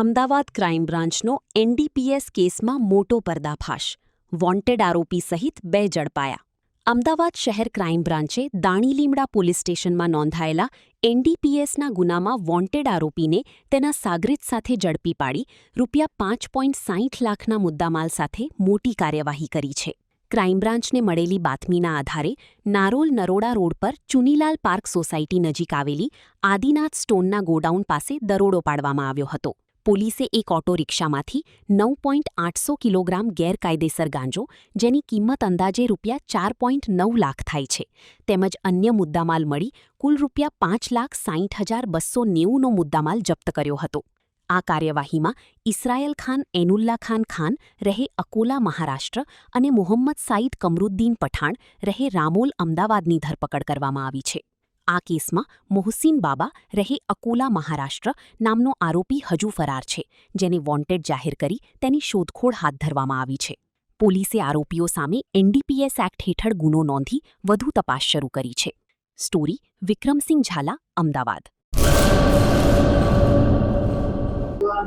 Ahmedabad crime બ્રાન્ચનો NDPS કેસમાં મોટો પર્દાફાશ. વોન્ટેડ આરોપી સહિત 2 ઝડપાયા. અમદાવાદ શહેર ક્રાઇમ બ્રાન્ચે દાણીલીમડા પોલીસ સ્ટેશનમાં નોંધાયેલા એનડીપીએસના ગુનામાં વોન્ટેડ આરોપીને તેના સાગરીત સાથે ઝડપી પાડી ₹5.60 લાખના મુદ્દામાલ સાથે મોટી કાર્યવાહી કરી છે. ક્રાઇમ બ્રાન્ચને મળેલી બાતમીના આધારે નારોલ નરોડા રોડ પર ચુનીલાલ પાર્ક સોસાયટી નજીક આવેલી આદિનાથ સ્ટોનના ગોડાઉન પાસે દરોડો પાડવામાં આવ્યો હતો. પોલીસે એક ઓટો રિક્ષામાંથી 9.800 કિલોગ્રામ ગેરકાયદેસર ગાંજો, જેની કિંમત અંદાજે ₹4.9 લાખ થાય છે, તેમજ અન્ય મુદ્દામાલ મળી કુલ ₹5,60,290નો મુદ્દામાલ જપ્ત કર્યો હતો. આ કાર્યવાહીમાં ઇસરાયલ ખાન એનુલ્લા ખાન રહે અકોલા મહારાષ્ટ્ર અને મોહમ્મદ સાઈદ કમરુદ્દીન પઠાણ રહે રામોલ અમદાવાદની ધરપકડ કરવામાં આવી છે. આ કેસમાં મોહસિન બાબા રહે અકોલા મહારાષ્ટ્ર નામનો આરોપી હજુ ફરાર છે, જેને વોન્ટેડ જાહેર કરી તેની શોધખોળ હાથ ધરવામાં આવી છે. પોલીસે આરોપીઓ સામે એનડીપીએસ એક્ટ હેઠળ ગુનો નોંધી વધુ તપાસ શરૂ કરી છે. સ્ટોરી વિક્રમસિંહ ઝાલા, અમદાવાદ.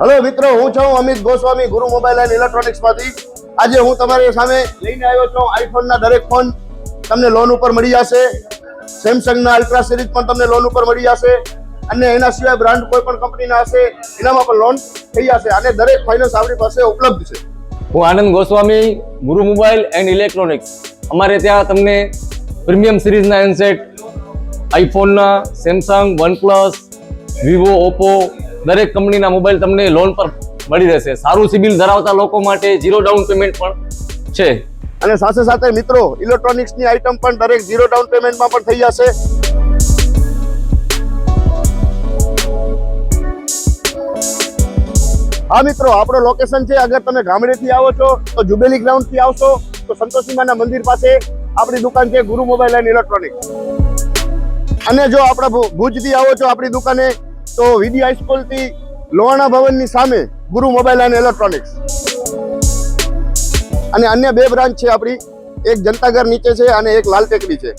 હેલો મિત્રો, હું છું અમિત ગોસ્વામી, ગુરુ મોબાઈલ એન્ડ ઇલેક્ટ્રોનિક્સમાંથી. આજે હું તમારી સામે લઈને આવ્યો છું આઈફોનના દરેક ફોન તમને લોન ઉપર મળી જશે. સેમસંગના અલ્ટ્રા સિરીઝ પણ તમને લોન ઉપર મળી જશે, અને એના સિવાય બ્રાન્ડ કોઈ પણ કંપનીના હશે એનામાં પણ લોન થઈ જશે, અને દરેક ફાઇનાન્સ આપણી પાસે ઉપલબ્ધ છે. હું આનંદ ગોસ્વામી, ગુરુ મોબાઈલ એન્ડ ઇલેક્ટ્રોનિક્સ. અમારે ત્યાં તમને પ્રીમિયમ સિરીઝના હેન્ડસેટ, આઈફોનના, સેમસંગ, વનપ્લસ, વિવો, ઓપ્પો દરેક કંપનીના મોબાઈલ તમને લોન પર મળી રહેશે. સારું સિબિલ ધરાવતા લોકો માટે 0 ડાઉન પેમેન્ટ પણ છે. અને સાથે સાથે મિત્રો, ઇલેક્ટ્રોનિક્સની આઇટમ પણ દરેક 0 ડાઉન પેમેન્ટમાં પણ થઈ જશે. હા મિત્રો, આપણો લોકેશન છે, અગર તમે ગામડેથી આવો છો તો જુબેલી ગ્રાઉન્ડથી આવશો તો સંતોષીમાના મંદિર પાસે આપણી દુકાન છે, ગુરુ મોબાઈલ એન્ડ ઇલેક્ટ્રોનિક્સ. અને જો આપણા ભુજથી આવો છો આપણી દુકાને તો વીડી હાઈસ્કૂલથી લોહાણા ભવનની સામે ગુરુ મોબાઈલ એન્ડ ઇલેક્ટ્રોનિક્સ. અને અન્ય 2 બ્રાન્ચ છે આપણી, એક જનતાગર નીચે છે અને એક લાલ ટેકરી છે.